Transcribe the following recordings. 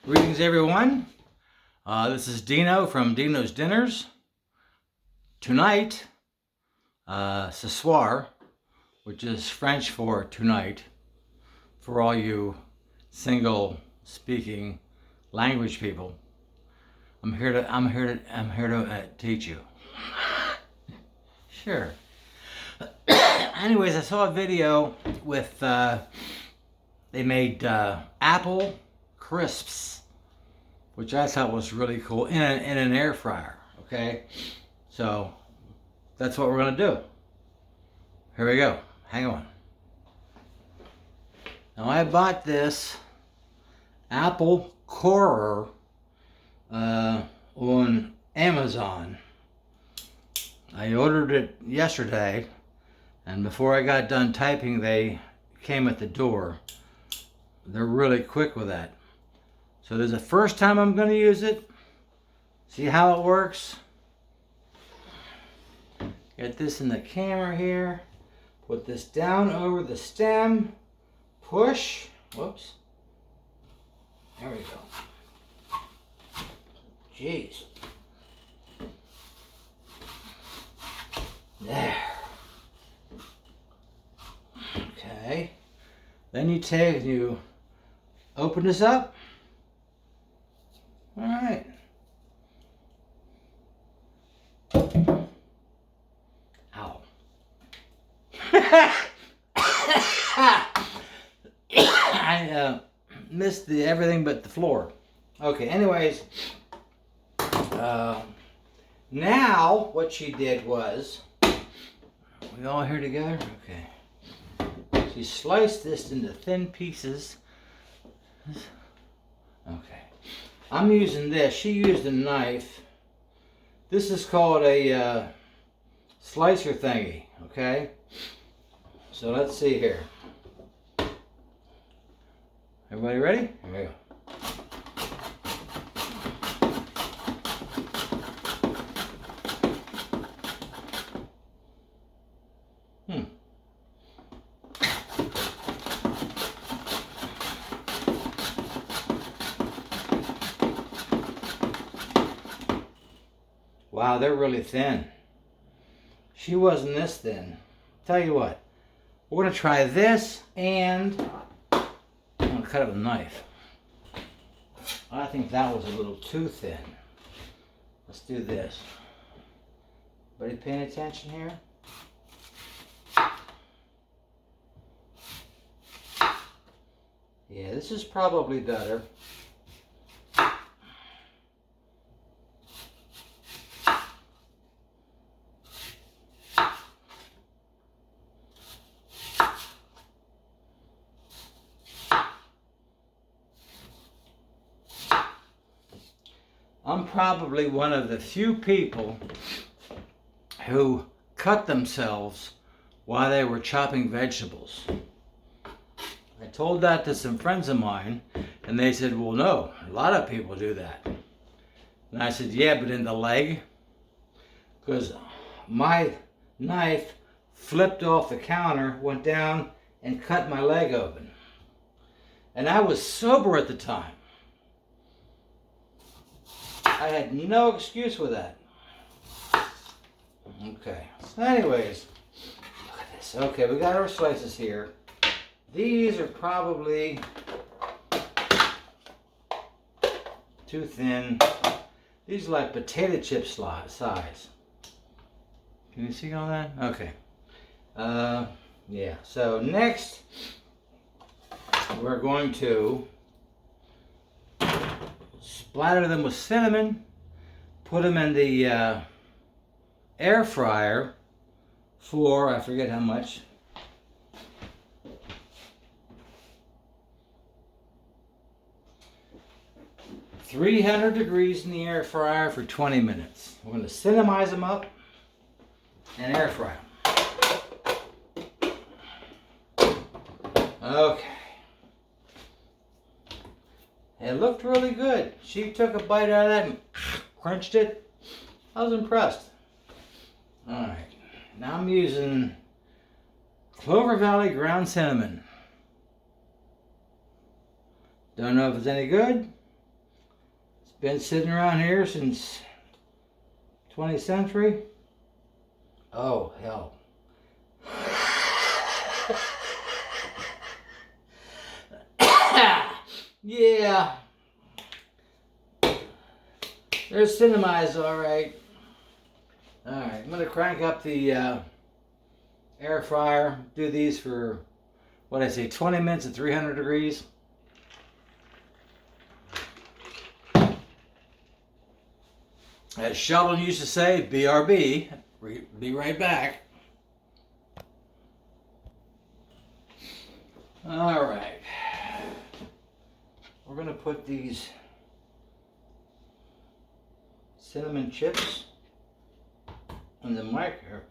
Greetings, everyone. This is Dino from Dino's Dinners. Tonight, ce soir, which is French for tonight, for all you single-speaking language people. I'm here to teach you. Sure. Anyways, I saw a video with they made apple crisps, which I thought was really cool, in an air fryer. Okay, so that's what we're gonna do. Here we go. Hang on. Now I bought this apple corer on Amazon. I ordered it yesterday, and before I got done typing, they came at the door. They're really quick with that. So this is the first time I'm going to use it. See how it works? Get this in the camera here. Put this down over the stem. Push. Whoops. There we go. Jeez. There. Okay. Then you take and you open this up. All right. Ow. I missed everything but the floor. Okay, anyways. Now, what she did was, we all here together? Okay. She sliced this into thin pieces. Okay. I'm using this. She used a knife. This is called a slicer thingy, okay? So let's see here. Everybody ready? Here we go. Wow, they're really thin. She wasn't this thin. Tell you what, we're going to try this, and I'm going to cut it with a knife. I think that was a little too thin. Let's do this. Everybody paying attention here? Yeah, this is probably better. I'm probably one of the few people who cut themselves while they were chopping vegetables. I told that to some friends of mine, and they said, well, no, a lot of people do that. And I said, yeah, but in the leg? Because my knife flipped off the counter, went down, and cut my leg open. And I was sober at the time. I had no excuse with that. Okay, so anyways, look at this. Okay, we got our slices here. These are probably too thin. These are like potato chip size. Can you see all that? Okay. Yeah, so next we're going to splatter them with cinnamon, put them in the air fryer for, I forget how much, 300 degrees in the air fryer for 20 minutes. We're going to cinnamize them up and air fry them. Okay. It looked really good. She took a bite out of that and crunched it. I was impressed. Alright. Now I'm using Clover Valley ground cinnamon. Don't know if it's any good. been sitting around here since 20th century. Oh, hell. Yeah. There's cinemize, all right. All right, I'm going to crank up the air fryer. Do these for, what did I say, 20 minutes at 300 degrees. As Sheldon used to say, BRB. Be right back. All right. We're going to put these cinnamon chips in the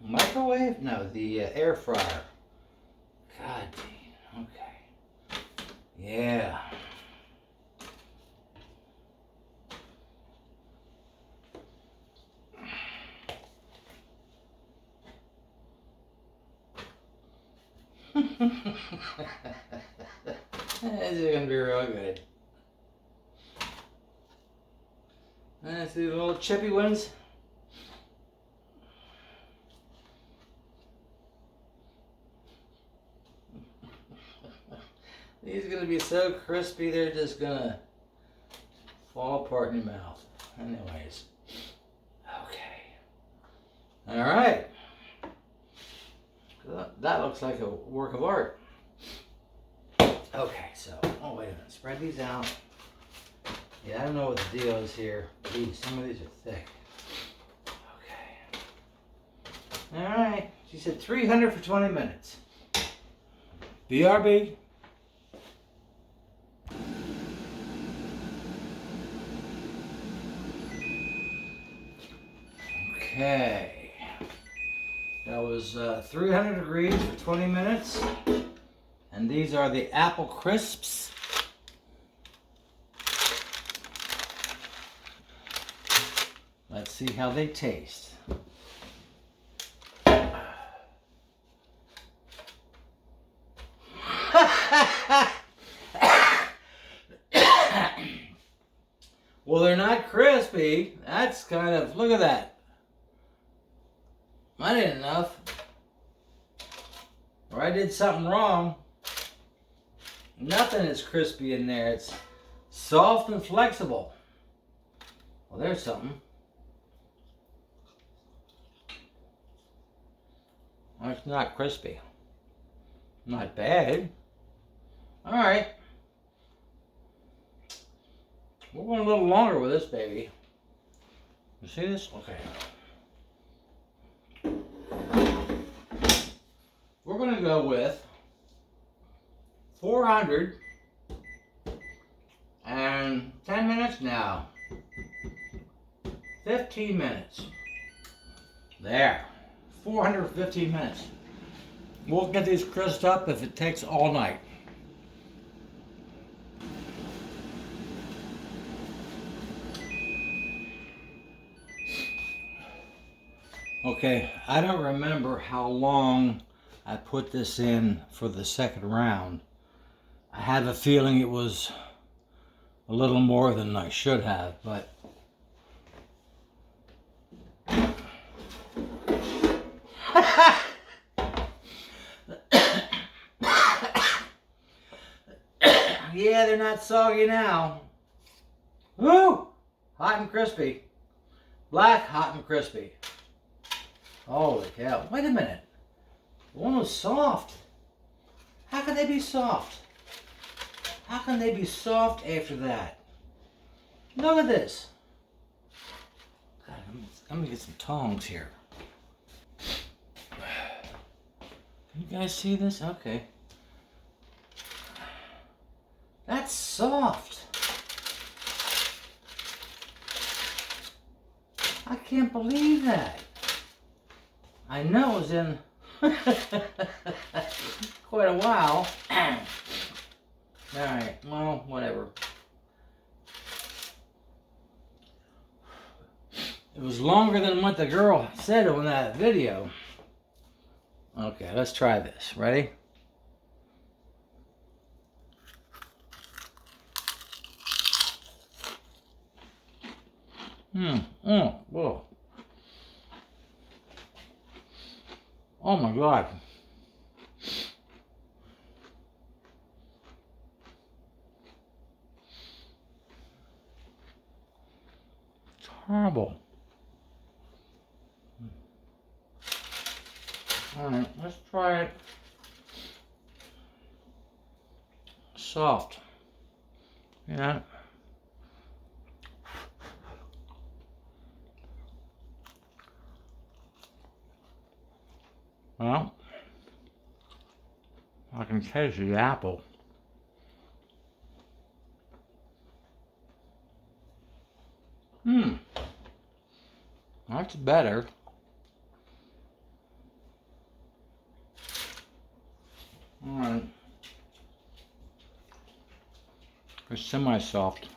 microwave? No, the air fryer. God dang. Okay. Yeah. This is going to be real good. See the little chippy ones? These are going to be so crispy, they're just going to fall apart in your mouth. Anyways. Okay. Alright. That looks like a work of art. Okay, so, oh wait a minute, spread these out. Yeah, I don't know what the deal is here. Geez, some of these are thick. Okay. Alright, she said 300 for 20 minutes. BRB. Okay. That was 300 degrees for 20 minutes. And these are the apple crisps. Let's see how they taste. Well, they're not crispy. That's kind of, look at that. I did enough. Or I did something wrong. Nothing is crispy in there. It's soft and flexible. Well, there's something. Well, it's not crispy. Not bad. Alright. We're going a little longer with this baby. You see this? Okay. We're going to go with 400 and 10 minutes now. 15 minutes. There. 415 minutes. We'll get these crisped up if it takes all night. Okay, I don't remember how long I put this in for the second round. I have a feeling it was a little more than I should have, but yeah, they're not soggy now. Woo! Hot and crispy. Black, hot and crispy. Holy cow. Wait a minute. One was soft. How can they be soft? How can they be soft after that? Look at this. God, I'm gonna get some tongs here. Can you guys see this? Okay. That's soft. I can't believe that. I know it was in quite a while. Alright, well, whatever. It was longer than what the girl said in that video. Okay, let's try this. Ready? Oh. Oh my God. It's horrible. Alright, let's try it soft. Yeah. Well, I can taste the apple. That's better. Alright. It's semi-soft.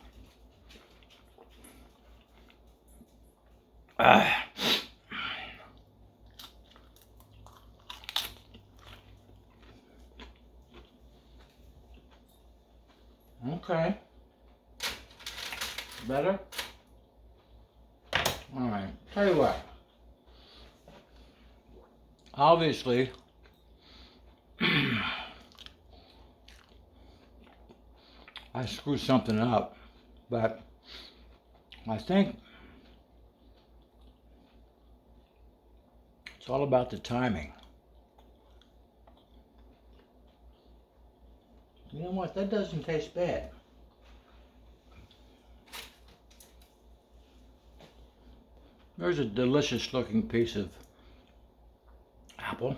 Okay. Better? Alright. Tell you what. Obviously, I screwed something up, but I think it's all about the timing. You know what? That doesn't taste bad. There's a delicious looking piece of apple.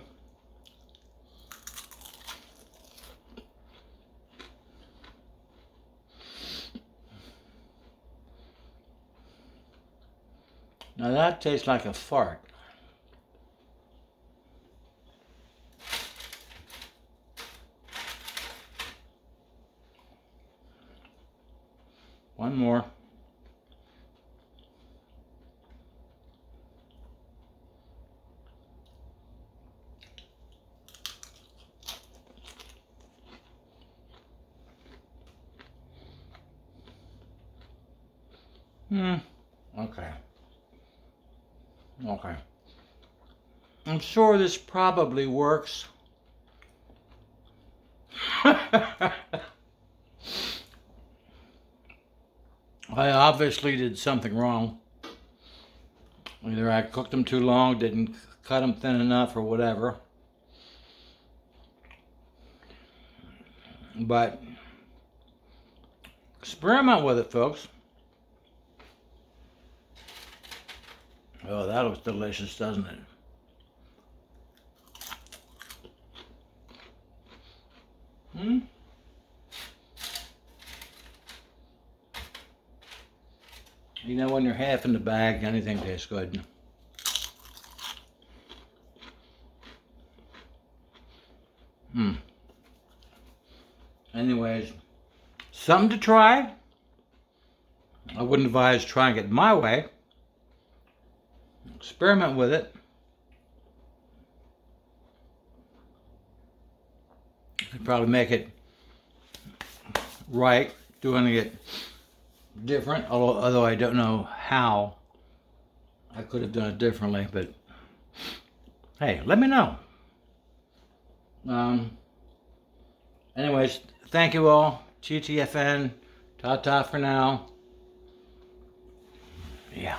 Now that tastes like a fart. One more. Okay. Okay. I'm sure this probably works. I obviously did something wrong. Either I cooked them too long, didn't cut them thin enough, or whatever. But experiment with it, folks. Oh, that looks delicious, doesn't it? You know, when you're half in the bag, anything tastes good. Anyways, something to try. I wouldn't advise trying it my way. Experiment with it. You could probably make it right, doing it different, although I don't know how I could have done it differently, but hey, let me know. Anyways, thank you all. TTFN. Ta-ta for now. Yeah.